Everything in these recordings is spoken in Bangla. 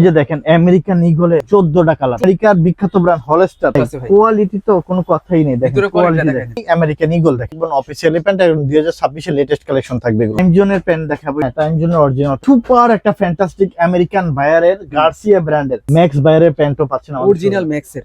যে দেখেন আমেরিকান ইগলের 14টা কালার, আমেরিকার বিখ্যাত ব্র্যান্ড হলস্টার, কোয়ালিটি তো কোনো কথাই নেই। দেখেন কোয়ালিটি দেখেন, আমেরিকান ইগল দেখেন, অফিশিয়ালি প্যান্ট 2026 এর লেটেস্ট কালেকশন থাকবে। এগুলো টাইম জোনের প্যান্ট দেখাবো, টাইম জোনের অরিজিনাল সুপার একটা ফ্যান্টাস্টিক আমেরিকান বায়ারের গার্সিয়া ব্র্যান্ডের ম্যাক্স বায়ারের প্যান্টও পাচ্ছেন, অরিজিনাল ম্যাক্সের।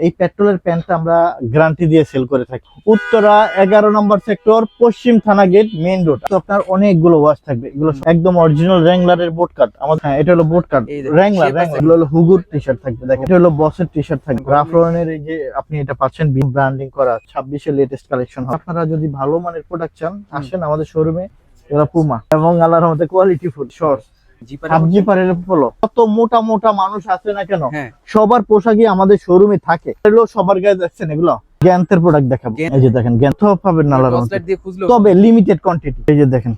এই পেট্রোলের প্যান্টটা আমরা গ্যারান্টি দিয়ে সেল করে থাকি। উত্তরা 11 নম্বর সেক্টর, পশ্চিম থানা গেট, মেইন রোড। তো আপনার অনেকগুলো ওয়াশ থাকবে, এগুলো একদম অরিজিনাল র্যাংলারের বোট কাট। আমাদের এটা হলো বোট কাট র্যাংলার, এগুলো হলো হুগুর টি-শার্ট থাকবে। দেখেন এটা হলো বসের টি-শার্ট থাকবে, রাফ লরেনের। এই যে আপনি এটা পাচ্ছেন ব্র্যান্ডিং করা 26 এর লেটেস্ট কালেকশন। আপনারা যদি ভালো মানের প্রোডাক্ট চান, আসেন আমাদের শোরুমে। এরা পুমা এবং আল্লাহর রহমতে কোয়ালিটি ফুড শর্টস, কত মোটা মোটা মানুষ আছে না কেন, সবার পোশাকই আমাদের শোরুমে থাকে। এগুলো সবার গায়ে দেখছেন, এগুলো গ্যান্থের প্রোডাক্ট দেখাবো। এই যে দেখেন গ্যান্থ পাবেন না আল্লাহর রহমতে, তবে লিমিটেড কোয়ান্টিটি। এই যে দেখেন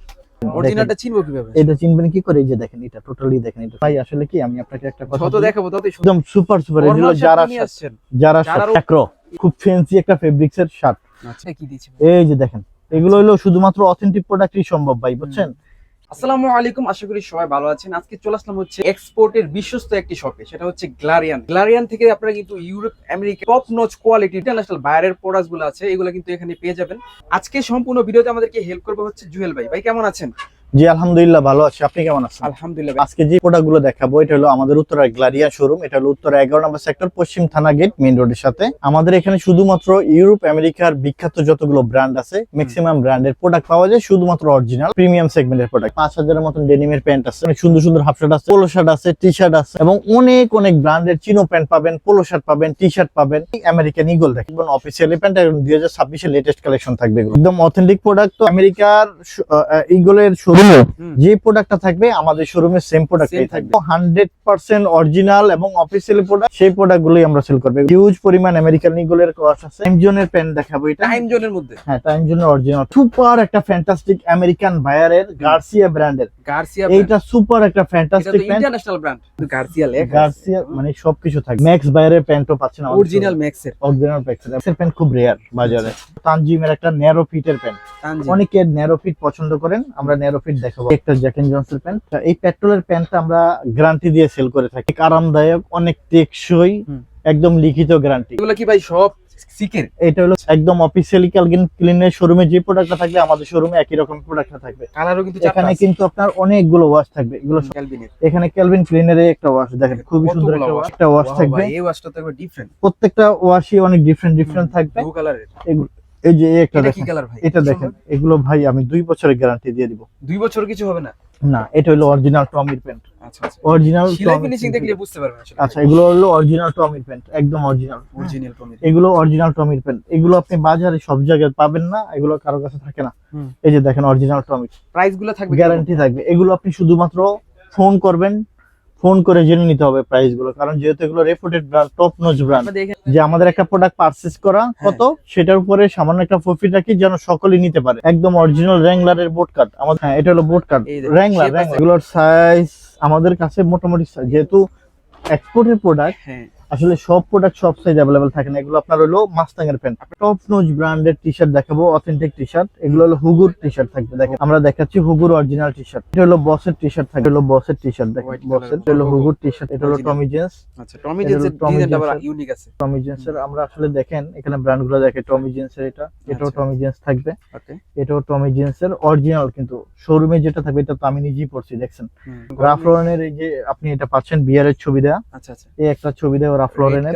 অরিজিনালটা চিনবো কিভাবে? এটা চিনবেন কি করে? এই যে দেখেন এটা টোটালি দেখেন। এটা ভাই আসলে কি, আমি আপনাকে একটা কথা যত দেখাবো ততই একদম সুপার সুপার। এগুলো যারা চ্যাক্রো, খুব ফ্যান্সি একটা ফেব্রিক্স এর শার্ট। আচ্ছা কি দিয়েছি? এই যে দেখেন, এগুলো হলো শুধুমাত্র অথেন্টিক প্রোডাক্টই সম্ভব ভাই, বুঝছেন? আসসালামু আলাইকুম, আশা করি সবাই ভালো আছেন। আজকে চলে আসলাম হচ্ছে এক্সপোর্টের বিশ্বস্ত একটি শপে, সেটা হচ্ছে গ্লারিয়ান থেকে আপনারা কিন্তু Europe, America top notch quality international বায়ারের প্রোডাক্টস গুলো আছে, এগুলো কিন্তু এখানে পেয়ে যাবেন। আজকে সম্পূর্ণ ভিডিওতে আমাদেরকে হেল্প করবে হচ্ছে জুয়েল ভাই। ভাই কেমন আছেন? জি আলহামদুলিল্লাহ ভালো আছি, আপনি কেমন আছেন? আলহামদুলিল্লাহ। আজকে যে প্রোডাক্টগুলো দেখাবো এটা হলো আমাদের উত্তরা গ্লারিয়া শোরুম। এটা হলো উত্তরা 11 নম্বর সেক্টর, পশ্চিম থানা গেট, মেইন রোডের সাথে। আমাদের এখানে শুধুমাত্র ইউরোপ আমেরিকার বিখ্যাত যতগুলো ব্র্যান্ড আছে, ম্যাক্সিমাম ব্র্যান্ডের প্রোডাক্ট পাওয়া যায়, শুধুমাত্র অরিজিনাল প্রিমিয়াম সেগমেন্টের প্রোডাক্ট। 5000 এর মতন ডেনিমের প্যান্ট আছে, সুন্দর সুন্দর হাফ শার্ট আছে, পোলো শার্ট আছে, টি শার্ট আছে, এবং অনেক অনেক ব্র্যান্ডের চিনো প্যান্ট পাবেন, পোলো শার্ট পাবেন, টি শার্ট পাবেন। আমেরিকান ইগল দেখবেন, অফিসিয়ালি প্যান্ট 2026 এর লেটেস্ট কালেকশন থাকবে। একদম অথেন্টিক প্রোডাক্ট। তো আমেরিকার ইগলের শোরুমে যে প্রোডাক্টটা থাকবে আমাদের শোরুমে সেম প্রোডাক্টই থাকবে। 100% অরিজিনাল এবং অফিশিয়াল প্রোডাক্ট, সেই প্রোডাক্টগুলোই আমরা সেল করব। হিউজ পরিমাণ আমেরিকান ইগলের ওয়াশ আছে। টাইম জোনের প্যান্ট দেখাবো, এটা টাইম জোনের মধ্যে। হ্যাঁ, টাইম জোনের অরিজিনাল সুপার একটা ফ্যান্টাস্টিক আমেরিকান বায়ারের গার্সিয়া ব্র্যান্ডের। এইটা সুপার একটা fantastic pant, international brand. Garcia মানে সবকিছু থাকে। ম্যাক্স বায়ারের প্যান্টও পাচ্ছেন, অরিজিনাল ম্যাক্সের। অরিজিনাল ম্যাক্সের প্যান্ট খুব রেয়ার বাজারে। তানজিমের একটা ন্যারো ফিটের প্যান্ট, অনেকে ন্যারো ফিট পছন্দ করেন, আমরা ন্যারো ফিট দেখাবো। একটা জ্যাক এন্ড জনসের প্যান্ট। এই পেট্রোলের প্যান্টটা আমরা গ্যারান্টি দিয়ে সেল করে থাকি, আরামদায়ক, অনেক টেকসই, একদম লিখিত গ্যারান্টি। এগুলো কি ভাই সব সিকের? এটা হলো একদম অফিশিয়ালি ক্যালভিন ক্লিনের শোরুমে যে প্রোডাক্টটা থাকবে আমাদের শোরুমে একই রকম প্রোডাক্টটা থাকবে। কালারও কিন্তু এখানে কিন্তু আপনার অনেকগুলো ওয়াশ থাকবে। এগুলো ক্যালভিনের। এখানে ক্যালভিন ক্লিনের একটা ওয়াশ দেখেন, খুবই সুন্দর একটা ওয়াশ থাকবে। এই ওয়াশটা তো ডিফারেন্ট, প্রত্যেকটা ওয়াশই অনেক ডিফারেন্ট থাকবে। ব্লু কালারের। এই যে একটা দেখেন, কি কালার ভাই? এটা দেখেন, এগুলো ভাই আমি 2 বছরের গ্যারান্টি দিয়ে দিব। 2 বছর কিছু হবে না? না, এটা হলো অরিজিনাল টমির প্যান্ট। আচ্ছা আচ্ছা, অরিজিনাল সিলাই ফিনিশিং দেখলে বুঝতে পারবেন আসলে। আচ্ছা, এগুলো হলো অরিজিনাল টমির প্যান্ট, একদম অরিজিনাল টমির। এগুলো অরিজিনাল টমির প্যান্ট। এগুলো আপনি বাজারে সব জায়গায় পাবেন না, এগুলো কারো কাছে থাকে না। এই যে দেখেন অরিজিনাল টমির, প্রাইস গুলো থাকবে, গ্যারান্টি থাকবে। এগুলো আপনি শুধুমাত্র ফোন করবেন, ফোন করে জেনে নিতে হবে প্রাইস গুলো, কারণ যেহেতু এগুলো রেপুটেড ব্র্যান্ড, টপ নচ ব্র্যান্ড। যে আমাদের একটা প্রোডাক্ট পারচেজ করা কত, সেটার উপরে সামান্য একটা প্রফিট রাখি যেন সকলেই নিতে পারে। একদম অরিজিনাল র্যাংলারের বোট কাট আমাদের। হ্যাঁ, এটা হলো বোট কাট র্যাংলার। এগুলোর সাইজ আমাদের কাছে মোটামুটি, যেহেতু এক্সপোর্টের প্রোডাক্ট, আসলে সব প্রোডাক্ট সব সাইজ अवेलेबल থাকে না। এগুলো আপনার হলো মাস্টাং এর প্যান্ট। টপ নচ ব্র্যান্ডের টি-শার্ট দেখাবো, অথেন্টিক টি-শার্ট। এগুলো হলো হুগুর টি-শার্ট থাকবে। দেখেন আমরা দেখাচ্ছি হুগুর অরিজিনাল টি-শার্ট। এটা হলো বসের টি-শার্ট থাকবে, হলো বসের টি-শার্ট। দেখেন বসের, এটা হলো হুগুর টি-শার্ট। এটা হলো টমি জেন্স। আচ্ছা, টমি জেন্সের ডিজাইনটা আবার ইউনিক আছে। টমি জেন্সের আমরা আসলে দেখেন এখানে ব্র্যান্ডগুলো দেখে, টমি জেন্সের এটাও টমি জেন্স থাকবে। ওকে, এটাও টমি জেন্সের অরিজিনাল, কিন্তু শোরুমে যেটা থাকবে এটা তো আমি নিজেই পড়ছি, দেখছেন রাফ লরেনের। এই যে আপনি এটা পাচ্ছেন বিয়ারের ছবি দেয়া। আচ্ছা আচ্ছা, এই একটা ছবি দেওয়া রাফ লরেনের।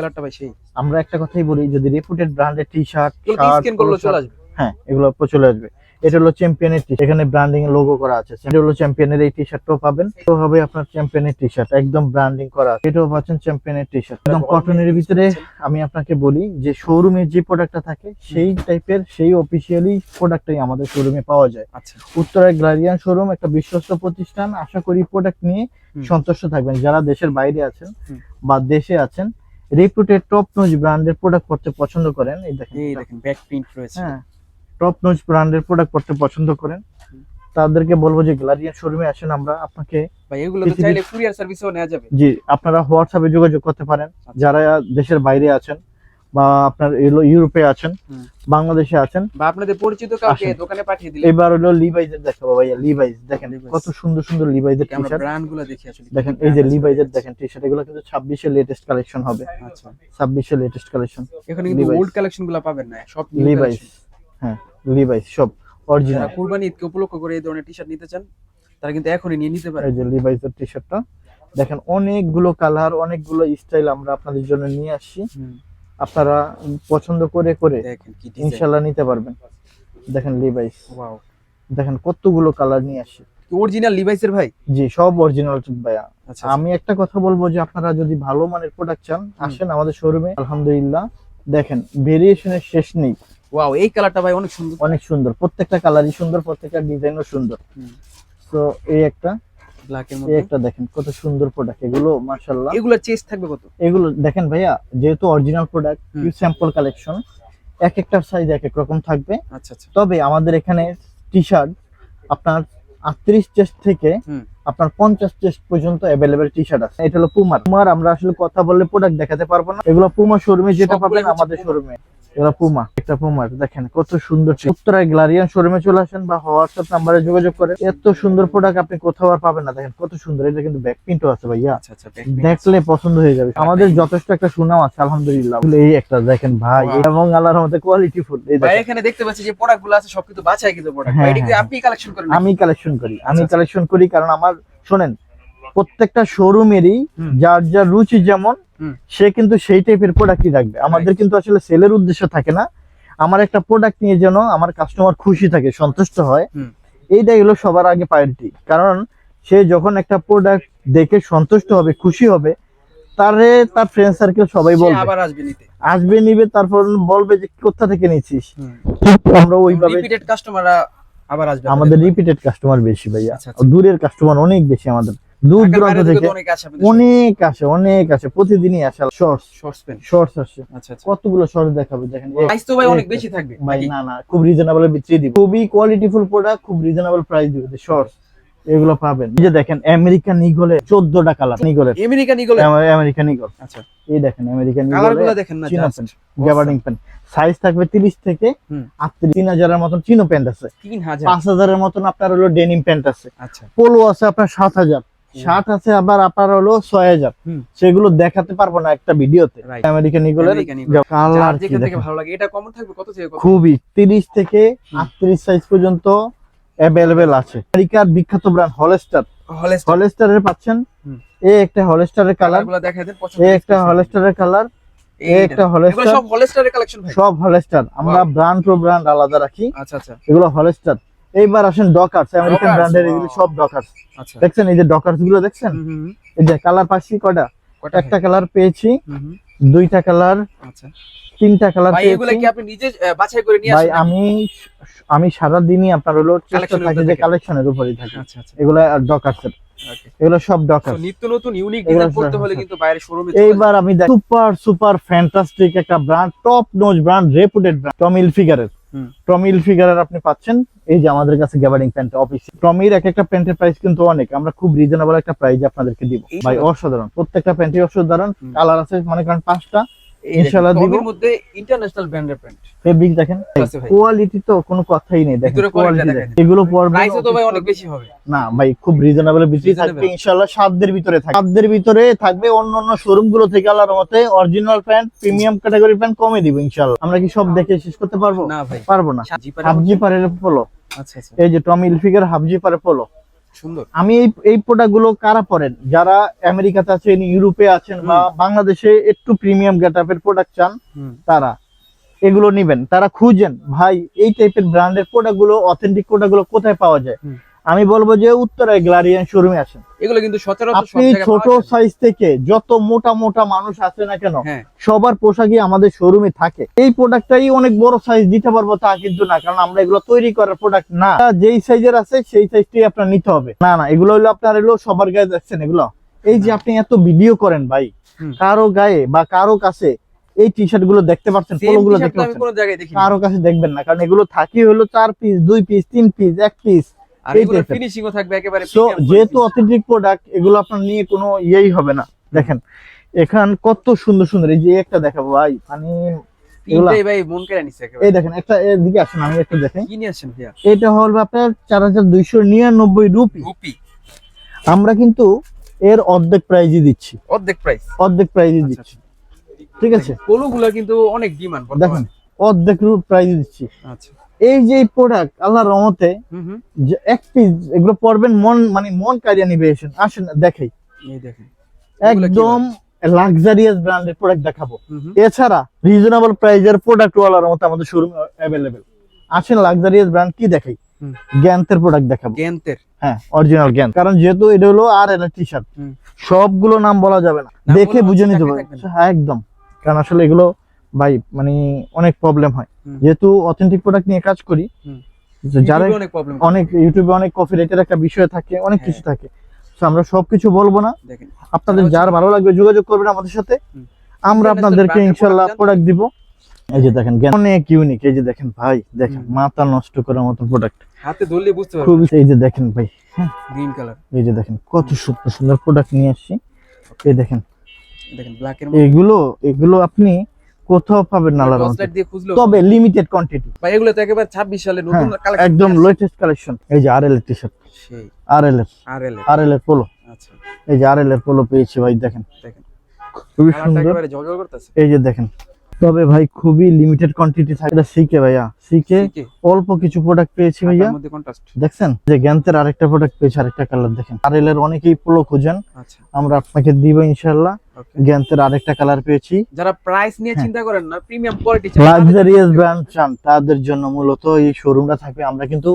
আমরা একটা কথাই বলি, যদি রেপুটেড ব্র্যান্ডের টি-শার্ট স্ক্যান করলে চলে আসবে। হ্যাঁ, এগুলো চলে আসবে। এটা হলো চ্যাম্পিয়নের টি, এখানে ব্র্যান্ডিং এর লোগো করা আছে। এটা হলো চ্যাম্পিয়নের এই টি-শার্টটাও পাবেন। তো হবে আপনার চ্যাম্পিয়নের টি-শার্ট, একদম ব্র্যান্ডিং করা। এটাও পাচ্ছেন চ্যাম্পিয়নের টি-শার্ট, একদম কটনের ভিতরে। আমি আপনাকে বলি যে শোরুমে যে প্রোডাক্টটা থাকে সেই টাইপের, সেই অফিশিয়ালি প্রোডাক্টটাই আমাদের শোরুমে পাওয়া যায়। আচ্ছা, উত্তরা গ্লারিয়ান শোরুম একটা বিশ্বস্ত প্রতিষ্ঠান। আশা করি প্রোডাক্ট নিয়ে সন্তুষ্ট থাকবেন। যারা দেশের বাইরে আছেন বা দেশে আছেন, রেপুটেড টপ নচ ব্র্যান্ডের প্রোডাক্ট পড়তে পছন্দ করেন, এই দেখেন ব্যাক প্রিন্ট রয়েছে। হ্যাঁ, টপ নচ ব্র্যান্ডের প্রোডাক্ট পড়তে পছন্দ করেন, তাদেরকে বলবো যে গ্লারিয়ান শোরুমে আসেন। আমরা আপনাকে ভাই এগুলো তো চাইলে কুরিয়ার সার্ভিসও নেওয়া যাবে। জি, আপনারা হোয়াটসঅ্যাপে যোগাযোগ করতে পারেন যারা দেশের বাইরে আছেন, বা আপনার এলো ইউরোপে আছেন, হুম। বাংলাদেশে আছেন, বা আপনাদের পরিচিত কাউকে আসেন। দোকানে পাঠিয়ে দিলে এবার হলো লিভাইজের দেখাবো ভাইয়া। লিভাইজ দেখেন Levi's। কত সুন্দর সুন্দর লিভাইজের টি আমরা শার্ট। ব্র্যান্ড গুলো দেখি আসলে কি দেখেন কি এই যে brand আছে লিভাইজের আমাদের দেখেন টি শার্ট, এগুলো কিন্তু 26 এর লেটেস্ট কালেকশন হবে। কাছে। আচ্ছা, 26 এর লেটেস্ট কালেকশন এখানে কিন্তু Levi's। ওল্ড কালেকশন গুলো পাবেন না, সব নিউ লিভাইজ, কালেকশন। হ্যাঁ লিভাইজ সব যারা অরিজিনাল। কুরবানি ঈদকে উপলক্ষ করে এই ধরনের টি শার্ট নিতে চান তারা কিন্তু এখনই নিয়ে নিতে পারে। এই যে লিভাইজের টি শার্টটা দেখেন, অনেকগুলো কালার, অনেকগুলো স্টাইল আমরা আপনাদের জন্য নিয়ে আসছি। আপনারা পছন্দ করে করে দেখেন কি ডিজাইন, ইনশাআল্লাহ নিতে পারবেন। দেখেন লিভাইস, ওয়াও, দেখেন কতগুলো কালার নিয়ে আসছি। অরিজিনাল লিভাইস এর ভাই। জি সব অরিজিনাল ভাইয়া। আচ্ছা, আমি একটা কথা বলবো যে আপনারা যদি ভালো মানের প্রোডাক্ট চান আসেন আমাদের শোরুমে, আলহামদুলিল্লাহ দেখেন ভেরিয়েশনের শেষ নেই। ওয়াও, এই কালারটা ভাই অনেক সুন্দর। অনেক সুন্দর, প্রত্যেকটা কালারই সুন্দর, প্রত্যেকটা ডিজাইনও সুন্দর। তো এই একটা, ব্ল্যাক এর এই মধ্যে একটা দেখেন কত সুন্দর প্রোডাক্ট এগুলো, মাশাআল্লাহ। এগুলোর চেস থাকবে কত? এগুলো দেখেন ভাইয়া, যেহেতু অরিজিনাল প্রোডাক্ট, হুম। ইউ স্যাম্পল কালেকশন, এক একটা সাইজ এক এক রকম থাকবে। আচ্ছা আচ্ছা, তবে আমাদের এখানে টি শার্ট আপনার 38 চেস্ট থেকে হুম। আপনার 50 চেস্ট পর্যন্ত অ্যাভেলেবেল টি শার্ট আছে। এটা হলো পুমার। আমরা আসলে কথা বললে প্রোডাক্ট দেখাতে পারবো না। এগুলো পুমা শোরুমে যেটা সবগুলোই পাবেন হচ্ছে আমাদের Puma। শোরুমে এগুলো পুমা। একটা পুমার দেখেন কত সুন্দর। উত্তরায় গ্লারিয়ান শোরুমে চলে আসেন বা হোয়াটসঅ্যাপ নাম্বারে যোগাযোগ করে, এত সুন্দর প্রোডাক্ট আপনি কোথাও আর পাবেন না। দেখেন কত সুন্দর, এটা কিন্তু ব্যাক প্রিন্টও আছে ভাইয়া, আচ্ছা আচ্ছা, দেখলে পছন্দ হয়ে যাবে। আমাদের যথেষ্ট একটা সুনাম আছে আলহামদুলিল্লাহ। এই একটা দেখেন ভাই, Wow। এবং আল্লাহর মধ্যে কোয়ালিটি ফুল। এই ভাই দেখেন এখানে দেখতে পাচ্ছি যে প্রোডাক্ট গুলো আছে সব কিন্তু বাছাই কিন্তু প্রোডাক্ট। হ্যাঁ, ভাই এটা কি হ্যাঁ, আপনি কালেকশন করেন? আমি কালেকশন করি, আমি আচ্ছা, কালেকশন করি কারণ আমার শোনেন প্রত্যেকটা শোরুমেরই হুম। যার যার রুচি যেমন হুম। সে কিন্তু সেই টাইপের প্রোডাক্টই রাখবে। আমাদের কিন্তু আসলে সেলের উদ্দেশ্য থাকে না, আমার একটা প্রোডাক্ট নিয়ে যেন আমার কাস্টমার খুশি থাকে, সন্তুষ্ট হয়, হুম। এইটাই হলো সবার আগে প্রায়োরিটি। কারণ সে যখন একটা প্রোডাক্ট দেখে সন্তুষ্ট হবে, খুশি হবে, তারে তার ফ্রেন্ড সার্কেল সবাই সে বলবে, আবার আসবে নিতে। আসবে নিবে, তারপর বলবে যে কোথা থেকে নিয়েছিস। হুম। আমরা ওইভাবে রিপিটেড কাস্টমাররা আবার আসবে আমাদের রিপিটেড কাস্টমার বেশি ভাইয়া, আচ্ছা, আচ্ছা। দূরের কাস্টমার অনেক বেশি, আমাদের দূর ঢাকার দূরান্ত বাইরে থেকে থেকে তো অনেক আসে আপনাদের শপে। অনেক আসে, অনেক আসে, প্রতিদিনই আসে। Shorts shorts pen. শর্টস আসে, আচ্ছা আচ্ছা, কতগুলো শর্টস দেখাবে দেখেন। প্রাইস তো ভাই অনেক বেশি থাকবে ভাই নাকি? না না, খুব রিজনেবল বিক্রি দিব, খুবই কোয়ালিটিফুল প্রোডাক্ট, খুব রিজনেবল প্রাইস দিবে। শর্টস এগুলো পাবেন। এই যে দেখেন আমেরিকান ইগলে 14টা কালার, ইগলের আমেরিকান ইগল। American eagle. আচ্ছা, এই দেখেন আমেরিকান কালারগুলো ইগলের দেখেন না, chino just pant, gabardine pant, size থাকবে 30 থেকে হুম। 38। 3000 এর মতন চিনো প্যান্ট আছে, 3000। 5000 এর মতন আপনার হলো ডেনিম প্যান্ট আছে, আচ্ছা, পোলো আছে আপনার 7000, শার্ট আছে আবার আপনার হলো 6000। হুম। সেগুলো দেখাতে পারবো না একটা ভিডিওতে। Right। আমেরিকান ইগলের American Eagle। কালার যার কি যেখান থেকে দেখেন, ভালো লাগে। এটা কমন থাকবে কত থেকে কত? খুবই 30 থেকে 38 সাইজ পর্যন্ত অ্যাভেলেবেল আছে। আমেরিকার বিখ্যাত ব্র্যান্ড হলস্টার, হলস্টার। হলস্টারের পাচ্ছেন। হুম। এই একটা হলস্টারের কালার, কালারগুলো দেখাই দেন পছন্দ। এই একটা হলস্টারের কালার, এই একটা এগুলো হলস্টার, সব হলস্টারের কালেকশন ভাই। সব হলস্টার। আমরা ব্র্যান্ড টু ব্র্যান্ড আলাদা রাখি, আচ্ছা আচ্ছা, এগুলো হলস্টার। এইবার আসেন ডকার্স, আমেরিকান Dockers, ব্র্যান্ডের wow। এগুলো সব ডকার্স। আচ্ছা। দেখছেন এই যে ডকার্স গুলো দেখছেন, হুম হুম, এই যে কালার পাচ্ছি কয়টা, কয়টা একটা কালার পেয়েছি, হুম হুম, দুইটা কালার, আচ্ছা। তিনটা কালার ভাই এগুলা পেয়েছি। কি আপনি নিজে বাছাই করে নিয়ে ভাই আসেন নাকি? আমি সারা দিনই আপনার হলো চেষ্টা Collection-এর থাকে উপর যে থাকে। কালেকশনের উপরেই থাকে। আচ্ছা আচ্ছা, এগুলা ডকার্সের, ওকে। এগুলো সব তো ডকার্স। নিত্য নতুন ইউনিক এগুলো ডিজাইন করতে সব- হলে কিন্তু বাইরে শোরুমে এইবার আমি সুপার সুপার ফ্যান্টাস্টিক একটা brand, top notch brand, reputed brand, Tommy হিলফিগারের। হুম। টমি হিলফিগারের আপনি পাচ্ছেন এই যে আমাদের কাছে গ্যাবার্ডিং প্যান্ট অফিস। টমির এক একটা প্যান্টের প্রাইস কিন্তু অনেক, আমরা খুব রিজনেবল একটা প্রাইস আপনাদেরকে দিব এই ভাই, সময়- অসাধারণ। প্রত্যেকটা প্যান্টই অসাধারণ, হুম। কালার আছে মনে করেন 5টা। ইনশাআল্লাহ ইনশাআল্লাহ দিব। টমির মধ্যে ইন্টারন্যাশনাল ব্র্যান্ডের প্যান্ট। ফেব্রিক দেখেন, আছে ভাই। কোয়ালিটি তো কোনো কথাই নেই। দেখেন ভিতরে quality কোয়ালিটি দেখেন। দেখেন, এগুলো পরবেন প্রাইসও তো ভাই অনেক বেশি হবে। না ভাই, খুব রিজনেবল বিক্রি থাকবে Reasonable। ইনশাআল্লাহ। সাধ্যের ভিতরে থাকবে, সাধ্যের ভিতরে থাকবে। অন্য অন্য শোরুম গুলো থেকে আলাদা মতে original pant, premium category pant কমে দিব ইনশাআল্লাহ। আমরা কি সব দেখে শেষ করতে পারবো? না ভাই, পারবো না। জিপারের হাফ মধ্যে- জিপারের পোলো, আচ্ছা আচ্ছা, এই যে টমি হিলফিগার হাফ জিপারের পোলো। সুন্দর। আমি এই প্রোডাক্ট গুলো কারা পরেন, যারা আমেরিকাতে আছেন, ইউরোপে আছেন, বা বাংলাদেশে একটু প্রিমিয়াম গেটআপের প্রোডাক্ট চান, হুম। তারা এগুলো নিবেন। তারা খুঁজেন ভাই এই টাইপের ব্র্যান্ডের প্রোডাক্ট গুলো, অথেন্টিক প্রোডাক্ট গুলো কোথায় পাওয়া যায়। হুম। আমি বলবো যে উত্তরায় গ্লারিয়ান শোরুমে আসেন। এগুলো কিন্তু সচরাচর সব আপনি জায়গায় ছোট পাওয়া যায় না। সাইজ থেকে যত মোটা মোটা মানুষ আছে না কেন, হ্যাঁ, সবার পোশাকই আমাদের শোরুমে থাকে। এই প্রোডাক্টটাই অনেক বড় সাইজ দিতে পারবো তা কিন্তু না, কারণ আমরা এগুলো তৈরি করার প্রোডাক্ট না। যেই সাইজের আছে সেই সাইজটাই আপনার নিতে হবে। না না, এগুলো হলো আপনার এগুলো সবার গায়ে দেখছেন এগুলো। এই যে আপনি এত ভিডিও করেন ভাই, হুম। কারো গায়ে বা কারো কাছে এই টি শার্ট গুলো দেখতে পাচ্ছেন, Same পোলো গুলো t-shirt দেখতে তো আমি পাচ্ছেন, কোনো জায়গায় দেখিনি। কারো কাছে দেখবেন না, কারণ এগুলো থাকি হলো 4 পিস, 2 পিস, 3 পিস, 1 পিস। আর এই এগুলোর type-এর। ফিনিশিংও থাকবে একেবারে সো premium যেহেতু quality। অথেন্টিক প্রোডাক্ট, এগুলো আপনার নিয়ে কোনো ইয়েই হবে না। দেখেন এখান কত সুন্দর সুন্দর, এই যে একটা দেখাবো ভাই, মানে তিনটাই ভাই মন কেড়ে নিছে একেবারে। এই দেখেন একটা, এদিকে আসেন আমি একটা দেখাই। কি নিয়ে আসছেন ভাইয়া? এটা হল আপনার 4299 রুপি। রুপি আমরা কিন্তু এর অর্ধেক প্রাইজই দিচ্ছি, অর্ধেক প্রাইস। অর্ধেক প্রাইজই দিচ্ছি, ঠিক আছে? পোলোগুলা কিন্তু অনেক ডিমান্ড দেখেন বর্তমানে। অর্ধেক প্রাইজই দিচ্ছি। আচ্ছা এই যে প্রোডাক্ট আল্লাহর রহমতে হুম যে এক পিস এগুলো পরবেন, মন মানে মন কারিয়া নিবে। আসেন দেখাই, এই দেখেন এগুলা কি একদম লাক্সারিয়াস ব্র্যান্ডের প্রোডাক্ট দেখাবো। হুম এছাড়া রিজনেবল প্রাইজের প্রোডাক্ট ওয়ালার মতো আমাদের শোরুমে অ্যাভেলেবেল। আসেন লাক্সারিয়াস ব্র্যান্ড কি দেখাই, হুম। গ্যান্তের প্রোডাক্ট দেখাবো। গেন্তের হ্যাঁ অরিজিনাল জ্ঞান, কারণ যেহেতু এটা হলো আর এল টি শার্ট, হুম। সবগুলো নাম বলা যাবে না, নাম দেখে বলা বুঝে হচ্ছে নিতে চাকরি হবে। থাকবে না। হ্যাঁ একদম, কারণ আসলে এগুলো ভাই মানে অনেক প্রবলেম হয়, হুম। যেহেতু অথেন্টিক প্রোডাক্ট নিয়ে কাজ করি। হুম। যারা ইউটিউবে অনেক প্রবলেম অনেক ইউটিউবে অনেক কপি রেটের একটা বিষয় থাকে, অনেক হ্যাঁ। কিছু থাকে, তো আমরা সবকিছু বলবো না। দেখেন আপনাদের তারা যার ভালো লাগবে যোগাযোগ করবেন আমাদের সাথে, হুম। আমরা International আপনাদেরকে brand এর ইনশাল্লাহ product প্রোডাক্ট দিব। এই যে দেখেন জ্ঞান অনেক ইউনিক, এই যে দেখেন ভাই, দেখেন হুম। মাথা নষ্ট করার মতো প্রোডাক্ট, হাতে ধরলে বুঝতে পারবেন। খুব। এই যে দেখেন ভাই, গ্রিন কালার, এই যে দেখেন কত সুন্দর সুন্দর প্রোডাক্ট নিয়ে আসছি। এই দেখেন দেখেন ব্ল্যাক এর মধ্যে এগুলো এগুলো আপনি কোথাও পাবেন না আল্লাহর টর্চ রহমতে। লাইট দিয়ে খুঁজলো। তবে লিমিটেড কোয়ান্টিটি, ভাই এগুলো তো একেবারে 26 সালে নতুন কালেকশন, একদম লেটেস্ট কালেকশন। এই যে আরএল এর টি-শার্ট, সেই আরএল আরএল এর পোলো, আচ্ছা এই যে আরএল এর পোলো পেয়েছি ভাই, দেখেন দেখেন খুবই কালারটা সুন্দর। একেবারে ঝলঝল করতেছে। এই যে দেখেন, তবে ভাই খুবই লিমিটেড কোয়ান্টিটি থাকে। এটা সিকে ভাইয়া, সিকে সিকে অল্প কিছু প্রোডাক্ট পেয়েছি ভাইয়া, তার মধ্যে কন্ট্রাস্ট। দেখছেন যে গ্যান্তের আরেকটা প্রোডাক্ট পেয়েছি, আরেকটা কালার দেখেন। আরএল এর অনেকেই পোলো খোঁজেন, আচ্ছা আমরা আপনাকে দিব ইনশাআল্লাহ। ওকে। গ্যান্তের আরেকটা কালার পেয়েছি। যারা প্রাইস নিয়ে হ্যাঁ। চিন্তা করেন না, প্রিমিয়াম কোয়ালিটি লাক্সারিয়াস ব্র্যান্ড চান, তাদের জন্য মূলত এই শোরুমটা থাকবে। আমরা কিন্তু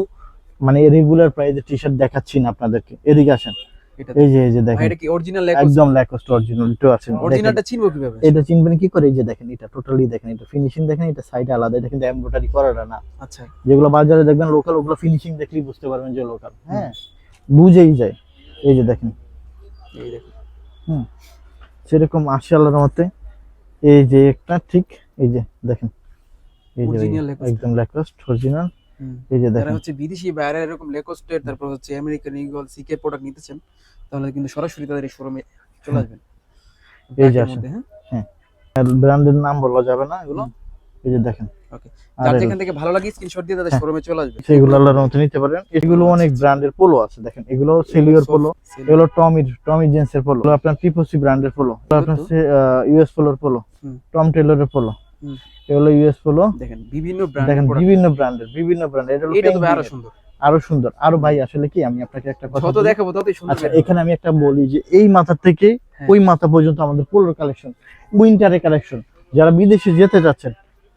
মানে রেগুলার প্রাইসে টি-শার্ট দেখাচ্ছি না আপনাদেরকে, এদিকে আসেন। এটা এই যে দেখেন এটা কি অরিজিনাল লেকোস? একদম ল্যাকোস্ট অরিজিনাল, একটু আছেন দেখেন। অরিজিনালটা চিনবো কিভাবে? এটা চিনবেন কি করে? এই যে দেখেন, এটা টোটালি দেখেন, এটা ফিনিশিং দেখেন, এটা সাইড আলাদা, এটা কিন্তু এমব্রয়ডারি করাটা না। আচ্ছা যেগুলো বাজারে দেখবেন লোকাল, ওগুলো ফিনিশিং দেখলেই বুঝতে পারবেন যে লোকাল, হ্যাঁ বুঝেই যায়। এই যে দেখেন, এই দেখুন সেরকম আসে আল্লাহর মতে। এই যে একটা ঠিক, এই যে দেখেন, এই যে Original Lacoste। একদম ল্যাকোস্ট অরিজিনাল। হুম। এই যে যারা দেখেন, হচ্ছে বিদেশি বাইরে এরকম লেকোস্টের, তারপর হচ্ছে আমেরিকান ইগল, সিকে প্রোডাক্ট নিতেছেন, তাহলে কিন্তু সরাসরি তাদের এই শোরুমে চলে আসবেন। এই যে ব্ল্যাকের আসেন। মধ্যে, হ্যাঁ ব্র্যান্ডের নাম বলা যাবে না এগুলো। এই যে দেখেন, ওকে। আর যার যেখান থেকে ভালো লাগে স্ক্রিনশট দিয়ে তাদের শোরুমে চলে আসবে। সেগুলো আল্লাহর মতে নিতে পারেন। এগুলো অনেক ব্র্যান্ডের পোলো আছে, দেখেন এগুলো সেলিওর পোলো, এগুলো টমি জেন্সের পোলো, এগুলো আপনার পিপোসি ব্র্যান্ডের পোলো, এগুলো আপনার ইউএস পোলোর পোলো, হুম। টম টেলরের পোলো, হুম। এগুলো ইউএস পোলো। দেখেন বিভিন্ন দেখেন ব্র্যান্ডের বিভিন্ন ব্র্যান্ডের, এটা হলো এটা তো আরো Penguin-এর। সুন্দর। আরো সুন্দর। আরো ভাই আসলে কি আমি আপনাকে একটা কথা যত বলি। দেখাবো ততই সুন্দর। আচ্ছা এখানে আমি একটা বলি যে এই মাথা থেকে হ্যাঁ। ওই মাথা পর্যন্ত আমাদের পোলোর কালেকশন, উইন্টারের কালেকশন, যারা বিদেশে যেতে যাচ্ছেন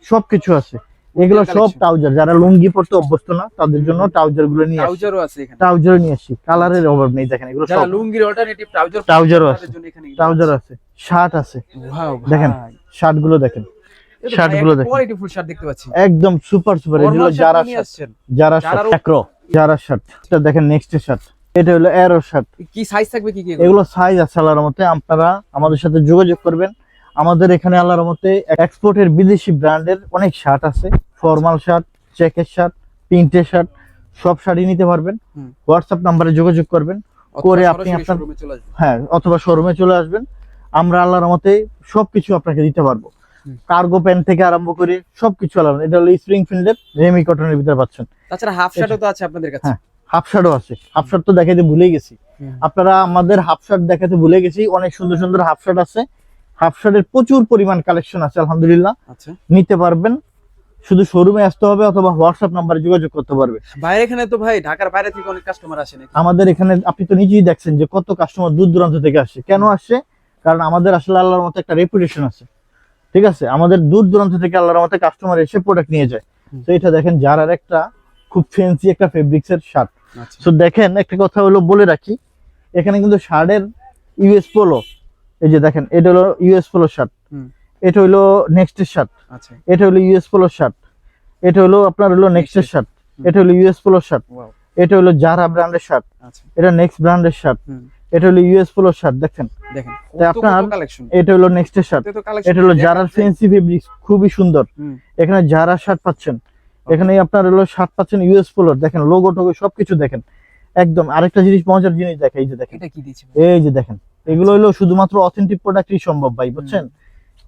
সবকিছু আছে। এগুলো সব collection। ট্রাউজার, যারা লুঙ্গি পরতে অভ্যস্ত না তাদের জন্য ট্রাউজার গুলো নিয়ে আসি। ট্রাউজারও আছে এখানে। ট্রাউজার নিয়ে আসি, কালারের অভাব নেই। দেখেন এগুলো যারা সব লুঙ্গির অল্টারনেটিভ ট্রাউজার, ট্রাউজারও আছে, তাদের জন্য এখানে কিন্তু ট্রাউজার আছে, শার্ট আছে। ওয়াও দেখেন শার্ট গুলো দেখেন, শার্ট গুলো দেখেন, কোয়ালিটিফুল শার্ট দেখতে পাচ্ছি। একদম সুপার এগুলো যারা নিয়ে আসছেন। যারা যারারও- শার্ট, যারা শার্ট। এটা দেখেন নেক্সট শার্ট, এটা হলো এরো শার্ট। কি সাইজ থাকবে কি কি এগুলো সাইজ আছে আল্লাহর মতে, আপনারা আমাদের সাথে যোগাযোগ করবেন। আমাদের এখানে আল্লাহর মতে এক্সপোর্টের বিদেশি ব্র্যান্ডের অনেক শার্ট আছে, ফর্মাল শার্ট, চেকের শার্ট, প্রিন্টের শার্ট, সব শাড়ি নিতে পারবেন। হুম। হোয়াটসঅ্যাপ নাম্বারে যোগাযোগ করবেন, করে আপনি আপনার শোরুমে চলে আসবেন। হ্যাঁ অথবা শোরুমে চলে আসবেন। আমরা আল্লাহর মতে সবকিছু আপনাকে দিতে পারবো, হুম। কার্গো প্যান্ট থেকে আরম্ভ করে সবকিছু আলাদা। এটা হলো স্প্রিংফিল্ডের রেমি কটনের ভিতরে পাচ্ছেন। তাছাড়া হাফ শার্টও তো আছে আপনাদের কাছে। হ্যাঁ, হাফ শার্টও আছে। হাফ শার্ট তো দেখাইতে ভুলে গেছি, হুম। আপনারা আমাদের হাফ শার্ট দেখাতে ভুলে গেছি। অনেক সুন্দর সুন্দর হাফ শার্ট আছে, হাফ শার্টের প্রচুর পরিমাণ কালেকশন আছে আলহামদুলিল্লাহ, আচ্ছা নিতে পারবেন। শুধু শোরুমে আসতে হবে অথবা হোয়াটসঅ্যাপ নাম্বারে যোগাযোগ করতে পারবে। বাইরে এখানে তো ভাই ঢাকার বাইরে থেকে অনেক কাস্টমার আসে নাকি? আমাদের এখানে আপনি তো নিজেই দেখছেন যে কত কাস্টমার দূর দূরান্ত থেকে আসে। কেন আসে? কারণ আমাদের আসলে আল্লাহর মতো একটা রেপুটেশন আছে, ঠিক আছে? আমাদের দূর দূরান্ত থেকে আল্লাহর মতো কাস্টমার এসে প্রোডাক্ট নিয়ে যায়। হুম। তো এটা দেখেন জারার একটা খুব ফ্যান্সি একটা ফেব্রিক্স এর শার্ট। আচ্ছা তো দেখেন একটা কথা হলো বলে রাখি, এখানে কিন্তু শার্টের ইউএস পোলো, এই যে দেখেন এটা হলো ইউএস পোলো শার্ট, হুম। এটা হলো নেক্সটের শার্ট, আচ্ছা এটা হলো ইউএস পোলো শার্ট, এটা হলো আপনার হলো নেক্সটের শার্ট, এটা হলো ইউএস পোলো শার্ট, ওয়াও এটা হলো জারা ব্র্যান্ডের শার্ট, আচ্ছা এটা নেক্সট ব্র্যান্ডের শার্ট, হুম। এটা হলো ইউএস পোলো শার্ট। দেখেন দেখেন তো আপনার কালেকশন, এটা হলো নেক্সটের শার্ট, এত কালেকশন। এটা হলো জারার ফ্যান্সি ফেব্রিক্স, খুবই সুন্দর। হুম। এখানে জারা শার্ট পাচ্ছেন, এখানে আপনার হলো শার্ট পাচ্ছেন ইউএস পোলোর। দেখেন লোগো টোগো সবকিছু দেখেন একদম। আরেকটা জিনিস, মজার জিনিস দেখেন, এই যে দেখেন, এটা কি দিয়েছে? এই যে দেখেন এগুলো হলো শুধুমাত্র অথেন্টিক প্রোডাক্টই সম্ভব ভাই, বুঝছেন?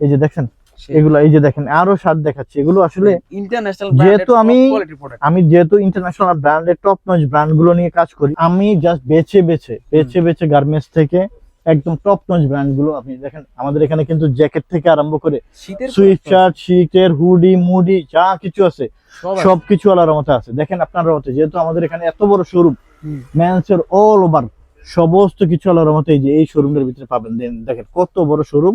এই যে দেখেন সেই এগুলো, এই যে দেখেন আরো শার্ট দেখাচ্ছি, এগুলো আসলে ইন্টারন্যাশনাল যেহেতু কোয়ালিটির প্রোডাক্ট। আমি যেহেতু ইন্টারন্যাশনাল ব্র্যান্ডের টপ নচ ব্র্যান্ড গুলো নিয়ে কাজ করি, আমি জাস্ট বেছে বেছে গার্মেন্টস থেকে একদম টপ নচ ব্র্যান্ড গুলো, আপনি দেখেন আমাদের এখানে কিন্তু জ্যাকেট থেকে আরম্ভ করে শীতের সুইফট শার্ট, শীতের হুডি, মুডি যা কিছু আছে সবকিছু আলার মতো আছে। দেখেন আপনার মতে, যেহেতু আমাদের এখানে এত বড় শোরুম, মেন্সের অল ওভার সমস্ত কিছু আলার মতো এই যে এই শোরুমের ভিতরে পাবেন। দেখেন কত বড় শোরুম,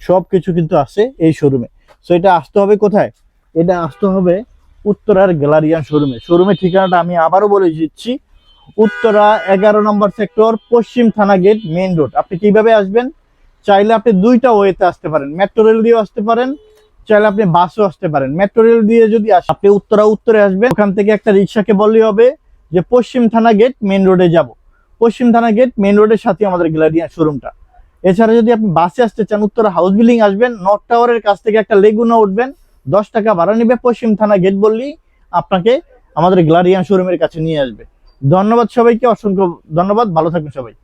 সবকিছু কিন্তু আছে এই শোরুমে। সো এটা আসতে হবে কোথায়? এটা আসতে হবে উত্তরার গ্যালারিয়ান শোরুমে। শোরুমের ঠিকানাটা আমি আবারও বলে দিচ্ছি, উত্তরা 11 নম্বর সেক্টর, পশ্চিম থানা গেট, মেইন রোড। আপনি কিভাবে আসবেন? চাইলে আপনি দুইটা ওয়েতে আসতে পারেন, মেট্রো রেল দিয়েও আসতে পারেন, চাইলে আপনি বাসও আসতে পারেন। মেট্রো রেল দিয়ে যদি আসেন, আপনি উত্তরে আসবেন, ওখান থেকে একটা রিক্সাকে বললেই হবে যে পশ্চিম থানা গেট মেইন রোডে যাব। পশ্চিম থানা গেট মেইন রোডের সাথে আমাদের গ্যালারিয়ান শোরুমটা। এছাড়া যদি আপনি বাসে আসতে চান, উত্তরা হাউস বিল্ডিং আসবেন, নর্থ টাওয়ারের কাছ থেকে একটা লেগুনা উঠবেন, 10 টাকা ভাড়া নিবে, পশ্চিম থানা গেট বললেই আপনাকে আমাদের গ্যালারিয়ান শোরুমের কাছে নিয়ে আসবে। ধন্যবাদ সবাইকে, অসংখ্য ধন্যবাদ, ভালো থাকবেন সবাই।